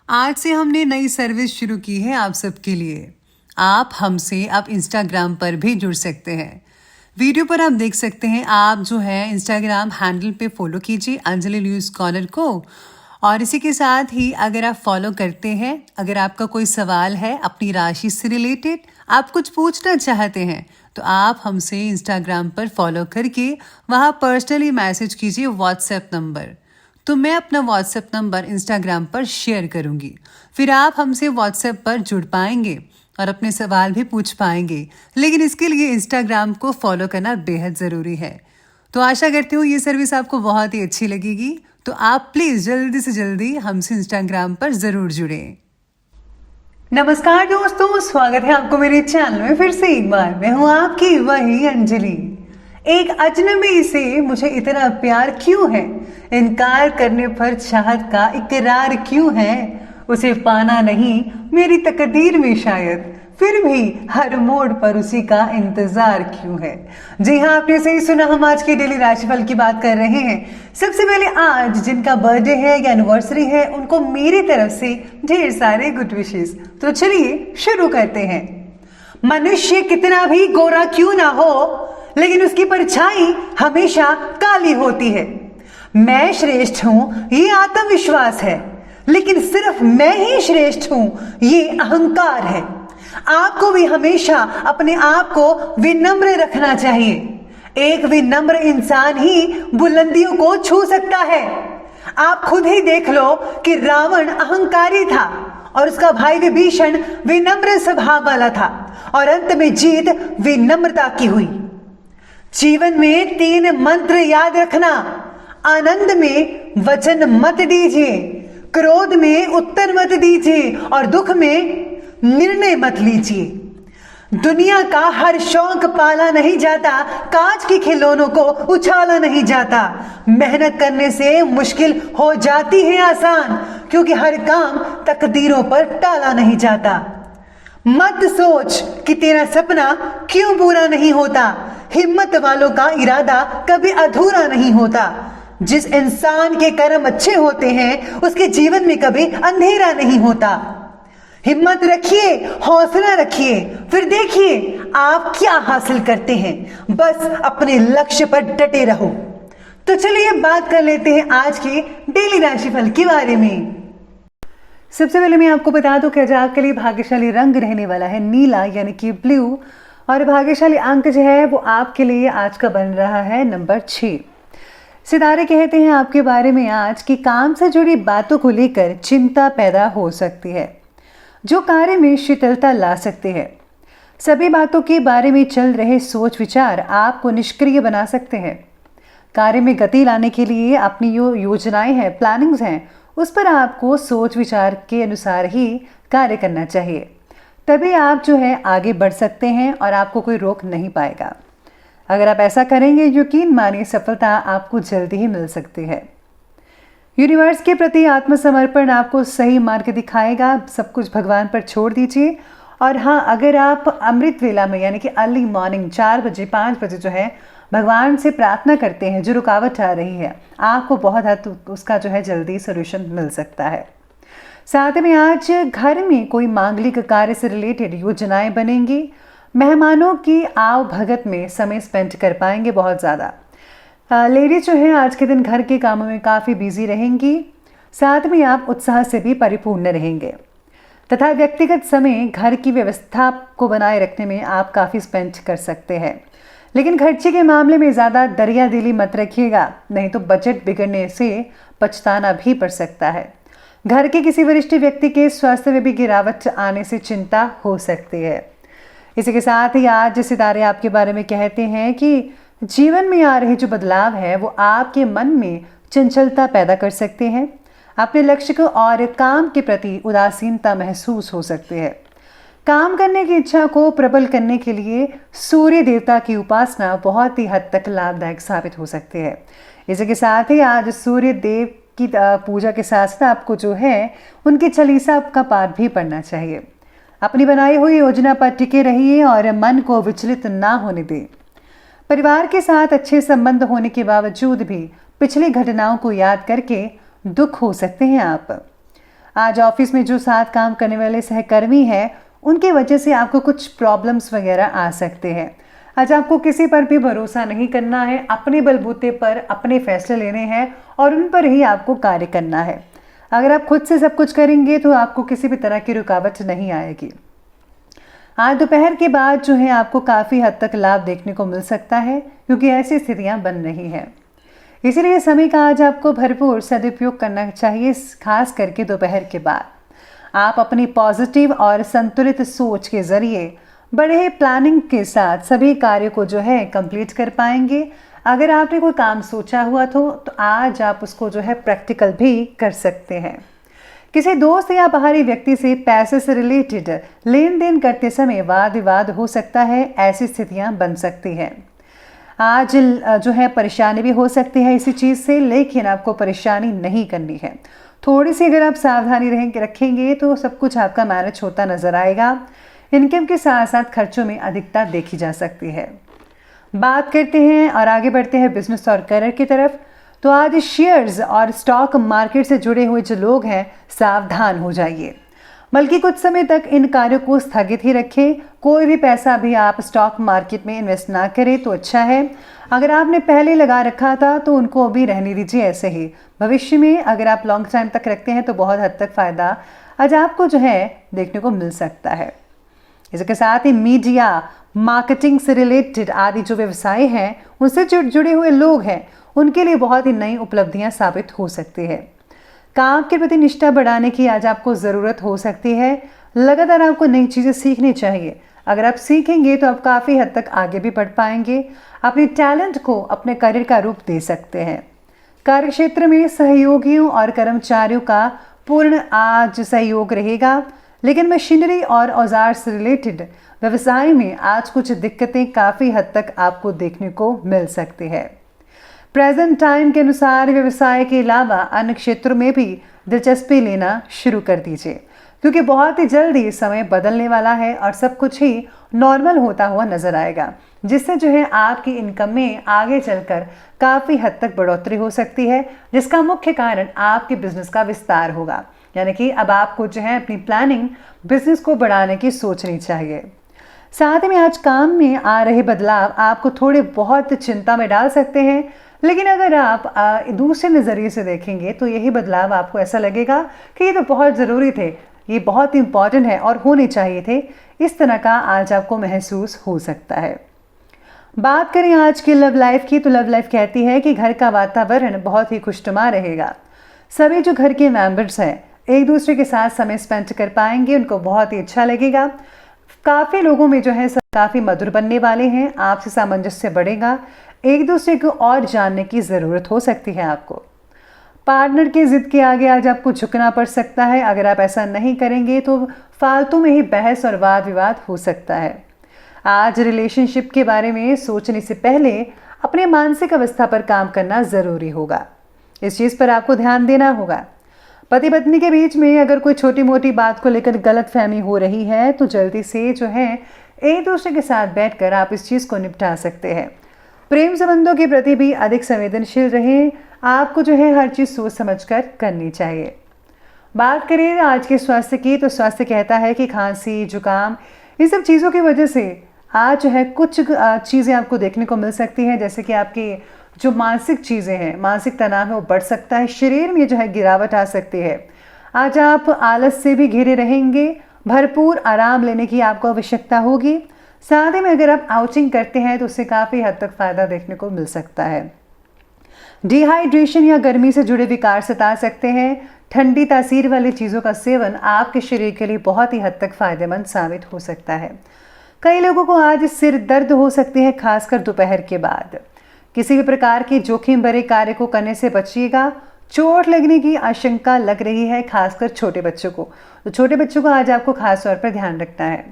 आज से हमने नई सर्विस शुरू की है आप सबके लिए। आप हमसे अब इंस्टाग्राम पर भी जुड़ सकते हैं। वीडियो पर आप देख सकते हैं, आप जो है इंस्टाग्राम हैंडल पे फॉलो कीजिए अंजलि न्यूज स्कॉलर को। और इसी के साथ ही अगर आप फॉलो करते हैं, अगर आपका कोई सवाल है अपनी राशि से रिलेटेड, आप कुछ पूछना चाहते हैं, तो आप हमसे इंस्टाग्राम पर फॉलो करके वहाँ पर्सनली मैसेज कीजिए व्हाट्सएप नंबर। तो मैं अपना व्हाट्सएप नंबर इंस्टाग्राम पर शेयर करूंगी, फिर आप हमसे व्हाट्सएप पर जुड़ पाएंगे और अपने सवाल भी पूछ पाएंगे। लेकिन इसके लिए इंस्टाग्राम को फॉलो करना बेहद ज़रूरी है। तो आशा करती हूँ ये सर्विस आपको बहुत ही अच्छी लगेगी। तो आप प्लीज़ जल्दी से जल्दी हमसे इंस्टाग्राम पर ज़रूर जुड़ें। नमस्कार दोस्तों, स्वागत है आपको मेरे चैनल में फिर से एक बार। मैं हूँ आपकी वही अंजलि। एक अजनबी से मुझे इतना प्यार क्यों है, इनकार करने पर चाहत का इकरार क्यों है, उसे पाना नहीं मेरी तकदीर में शायद, फिर भी हर मोड़ पर उसी का इंतजार क्यों है। जी हाँ, आपने सही सुना, हम आज के डेली राशिफल की बात कर रहे हैं। सबसे पहले आज जिनका बर्थडे है या एनिवर्सरी है, उनको मेरी तरफ से ढेर सारे गुड विशेस। तो चलिए शुरू करते हैं। मनुष्य कितना भी गोरा क्यों ना हो, लेकिन उसकी परछाई हमेशा काली होती है। मैं श्रेष्ठ हूं ये आत्मविश्वास है, लेकिन सिर्फ मैं ही श्रेष्ठ हूं ये अहंकार है। आपको भी हमेशा अपने आप को विनम्र रखना चाहिए। एक विनम्र इंसान ही बुलंदियों को छू सकता है। आप खुद ही देख लो कि रावण अहंकारी था और उसका भाई विभीषण विनम्र स्वभाव वाला था, और अंत में जीत विनम्रता की हुई। जीवन में 3 मंत्र याद रखना। आनंद में वचन मत दीजिए, क्रोध में उत्तर मत दीजिए, और दुख में निर्णय मत लीजिए। दुनिया का हर शौक पाला नहीं जाता, कांच के खिलौनों को उछाला नहीं जाता। मेहनत करने से मुश्किल हो जाती है आसान, क्योंकि हर काम तकदीरों पर टाला नहीं जाता। मत सोच कि तेरा सपना क्यों पूरा नहीं होता। हिम्मत वालों का इरादा कभी अधूरा नहीं होता। जिस इंसान के कर्म अच्छे होते हैं उसके जीवन में कभी अंधेरा नहीं होता। हिम्मत रखिए, हौसला रखिए, फिर देखिए आप क्या हासिल करते हैं। बस अपने लक्ष्य पर डटे रहो। तो चलिए बात कर लेते हैं आज के डेली राशिफल के बारे में। सबसे पहले मैं आपको बता दूं कि आज आपके लिए भाग्यशाली रंग रहने वाला है नीला, यानी कि ब्लू। और भाग्यशाली अंक जो है वो आपके लिए आज का बन रहा है नंबर 6। सितारे कहते हैं आपके बारे में आज कि काम से जुड़ी बातों को लेकर चिंता पैदा हो सकती है, जो कार्य में शिथिलता ला सकते हैं। सभी बातों के बारे में चल रहे सोच विचार आपको निष्क्रिय बना सकते हैं। कार्य में गति लाने के लिए अपनी जो योजनाएं हैं, प्लानिंग्स हैं, उस पर आपको सोच विचार के अनुसार ही कार्य करना चाहिए। तभी आप जो है आगे बढ़ सकते हैं और आपको कोई रोक नहीं पाएगा। अगर आप ऐसा करेंगे, यकीन मानिए सफलता आपको जल्दी ही मिल सकती है। यूनिवर्स के प्रति आत्मसमर्पण आपको सही मार्ग दिखाएगा। सब कुछ भगवान पर छोड़ दीजिए। और हाँ, अगर आप अमृत वेला में यानी कि अर्ली मॉर्निंग 4 बजे 5 बजे जो है भगवान से प्रार्थना करते हैं, जो रुकावट आ रही है, आपको बहुत हद उसका जो है जल्दी सोल्यूशन मिल सकता है। साथ में आज घर में कोई मांगलिक कार्य से रिलेटेड योजनाएं बनेंगी। मेहमानों की आव भगत में समय स्पेंड कर पाएंगे बहुत ज़्यादा। लेडीज जो है आज के दिन घर के कामों में काफ़ी बिजी रहेंगी। साथ में आप उत्साह से भी परिपूर्ण रहेंगे तथा व्यक्तिगत समय घर की व्यवस्था को बनाए रखने में आप काफ़ी स्पेंड कर सकते हैं। लेकिन खर्चे के मामले में ज़्यादा दरिया दिली मत रखिएगा, नहीं तो बजट बिगड़ने से पछताना भी पड़ सकता है। घर के किसी वरिष्ठ व्यक्ति के स्वास्थ्य में भी गिरावट आने से चिंता हो सकती है। इसी के साथ ही आज सितारे आपके बारे में कहते हैं कि जीवन में आ रहे जो बदलाव है वो आपके मन में चंचलता पैदा कर सकते हैं। अपने लक्ष्य को और काम के प्रति उदासीनता महसूस हो सकती है। काम करने की इच्छा को प्रबल करने के लिए सूर्य देवता की उपासना बहुत ही हद तक लाभदायक साबित हो सकती है। इसी के साथ ही आज सूर्य देव की पूजा के साथ साथ आपको जो है उनकी चालीसा का पाठ भी पढ़ना चाहिए। अपनी बनाई हुई योजना पर टिके रहिए और मन को विचलित ना होने दें। परिवार के साथ अच्छे संबंध होने के बावजूद भी पिछली घटनाओं को याद करके दुख हो सकते हैं आप। आज ऑफिस में जो साथ काम करने वाले सहकर्मी हैं उनकी वजह से आपको कुछ प्रॉब्लम्स वगैरह आ सकते हैं। आज आपको किसी पर भी भरोसा नहीं करना है, अपने बलबूते पर अपने फैसले लेने हैं और उन पर ही आपको कार्य करना है। अगर आप खुद से सब कुछ करेंगे तो आपको किसी भी तरह की रुकावट नहीं आएगी। आज दोपहर के बाद जो है आपको काफ़ी हद तक लाभ देखने को मिल सकता है, क्योंकि ऐसी स्थितियां बन रही हैं। इसीलिए समय का आज आपको भरपूर सदुपयोग करना चाहिए, खास करके दोपहर के बाद। आप अपनी पॉजिटिव और संतुलित सोच के जरिए बड़े प्लानिंग के साथ सभी कार्यों को जो है कंप्लीट कर पाएंगे। अगर आपने कोई काम सोचा हुआ तो आज आप उसको जो है प्रैक्टिकल भी कर सकते हैं। किसी दोस्त या बाहरी व्यक्ति से पैसे से रिलेटेड लेन देन करते समय वाद विवाद हो सकता है, ऐसी स्थितियां बन सकती हैं। आज जो है परेशानी भी हो सकती है इसी चीज़ से, लेकिन आपको परेशानी नहीं करनी है। थोड़ी सी अगर आप सावधानी रखेंगे तो सब कुछ आपका मैनेज होता नजर आएगा। इनकम के साथ साथ खर्चों में अधिकता देखी जा सकती है। बात करते हैं और आगे बढ़ते हैं बिजनेस और करियर की तरफ। तो आज शेयर्स और स्टॉक मार्केट से जुड़े हुए जो लोग हैं सावधान हो जाइए, बल्कि कुछ समय तक इन कार्यों को स्थगित ही रखें। कोई भी पैसा भी आप स्टॉक मार्केट में इन्वेस्ट ना करें तो अच्छा है। अगर आपने पहले लगा रखा था तो उनको अभी रहने दीजिए ऐसे ही। भविष्य में अगर आप लॉन्ग टाइम तक रखते हैं तो बहुत हद तक फायदा आज आपको जो है देखने को मिल सकता है। इसके साथ ही मीडिया, मार्केटिंग से रिलेटेड आदि जो व्यवसाय हैं उनसे जुड़े हुए लोग हैं, उनके लिए बहुत ही नई उपलब्धियां साबित हो सकती है। काम के प्रति निष्ठा बढ़ाने की आज आपको ज़रूरत हो सकती है। लगातार आपको नई चीज़ें सीखनी चाहिए। अगर आप सीखेंगे तो आप काफ़ी हद तक आगे भी बढ़ पाएंगे। अपने टैलेंट को अपने करियर का रूप दे सकते हैं। कार्य क्षेत्र में सहयोगियों और कर्मचारियों का पूर्ण आज सहयोग रहेगा, लेकिन मशीनरी और औजार से रिलेटेड व्यवसाय में आज कुछ दिक्कतें काफ़ी हद तक आपको देखने को मिल सकती है। प्रेजेंट टाइम के अनुसार व्यवसाय के अलावा अन्य क्षेत्रों में भी दिलचस्पी लेना शुरू कर दीजिए, क्योंकि बहुत ही जल्दी समय बदलने वाला है और सब कुछ ही नॉर्मल होता हुआ नजर आएगा, जिससे जो है आपकी इनकम में आगे चलकर काफ़ी हद तक बढ़ोतरी हो सकती है, जिसका मुख्य कारण आपके बिजनेस का विस्तार होगा। यानी कि अब आपको जो है अपनी प्लानिंग बिजनेस को बढ़ाने की सोचनी चाहिए। साथ ही में आज काम में आ रहे बदलाव आपको थोड़े बहुत चिंता में डाल सकते हैं, लेकिन अगर आप दूसरे नज़रिए से देखेंगे तो यही बदलाव आपको ऐसा लगेगा कि ये तो बहुत ज़रूरी थे, ये बहुत इंपॉर्टेंट है और होने चाहिए थे। इस तरह का आज आपको महसूस हो सकता है। बात करें आज की लव लाइफ की, तो लव लाइफ कहती है कि घर का वातावरण बहुत ही खुशनुमा रहेगा। सभी जो घर के मेंबर्स हैं एक दूसरे के साथ समय स्पेंड कर पाएंगे, उनको बहुत ही अच्छा लगेगा। काफ़ी लोगों में जो है काफ़ी मधुर बनने वाले हैं, आपसे सामंजस्य बढ़ेगा। एक दूसरे को और जानने की ज़रूरत हो सकती है आपको। पार्टनर की जिद के आगे आज आपको झुकना पड़ सकता है। अगर आप ऐसा नहीं करेंगे तो फालतू में ही बहस और वाद विवाद हो सकता है। आज रिलेशनशिप के बारे में सोचने से पहले अपने मानसिक अवस्था पर काम करना ज़रूरी होगा। इस चीज़ पर आपको ध्यान देना होगा। पति पत्नी के बीच में अगर कोई छोटी मोटी बात को लेकर गलतफहमी हो रही है तो जल्दी से जो है एक दूसरे के साथ बैठकर आप इस चीज़ को निपटा सकते हैं। प्रेम संबंधों के प्रति भी अधिक संवेदनशील रहें। आपको जो है हर चीज़ सोच समझकर करनी चाहिए। बात करें आज के स्वास्थ्य की, तो स्वास्थ्य कहता है कि खांसी, जुकाम, इन सब चीज़ों की वजह से आज जो है कुछ चीज़ें आपको देखने को मिल सकती हैं, जैसे कि आपकी जो मानसिक चीज़ें हैं, मानसिक तनाव है वो बढ़ सकता है। शरीर में जो है गिरावट आ सकती है। आज आप आलस से भी घिरे रहेंगे। भरपूर आराम लेने की आपको आवश्यकता होगी। साथ ही में अगर आप आउटिंग करते हैं तो उससे काफ़ी हद तक फ़ायदा देखने को मिल सकता है। डिहाइड्रेशन या गर्मी से जुड़े विकार सता सकते हैं। ठंडी तासीर वाली चीज़ों का सेवन आपके शरीर के लिए बहुत ही हद तक फ़ायदेमंद साबित हो सकता है। कई लोगों को आज सिर दर्द हो सकती है, खासकर दोपहर के बाद। किसी भी प्रकार के जोखिम भरे कार्य को करने से बचिएगा। चोट लगने की आशंका लग रही है, खासकर छोटे बच्चों को। तो छोटे बच्चों को आज आपको खास तौर पर ध्यान रखना है।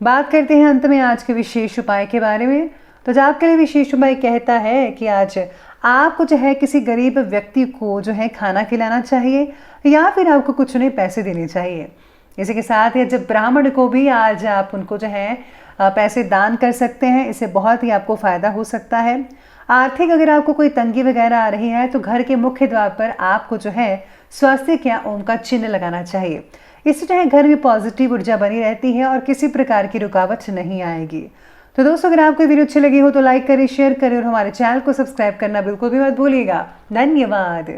बात करते हैं अंत में आज के विशेष उपाय के बारे में। तो जो आपके लिए विशेष उपाय कहता है कि आज आपको जो है किसी गरीब व्यक्ति को जो है खाना खिलाना चाहिए या फिर आपको कुछ उन्हें पैसे देने चाहिए। इसी के साथ ही जब ब्राह्मण को भी आज आप उनको जो है पैसे दान कर सकते हैं, इससे बहुत ही आपको फ़ायदा हो सकता है। आर्थिक अगर आपको कोई तंगी वगैरह आ रही है तो घर के मुख्य द्वार पर आपको जो है स्वास्तिक या ओम का चिन्ह लगाना चाहिए। इससे चाहे घर में पॉजिटिव ऊर्जा बनी रहती है और किसी प्रकार की रुकावट नहीं आएगी। तो दोस्तों, अगर आपको वीडियो अच्छी लगी हो तो लाइक करें, शेयर करें और हमारे चैनल को सब्सक्राइब करना बिल्कुल भी मत भूलिएगा। धन्यवाद।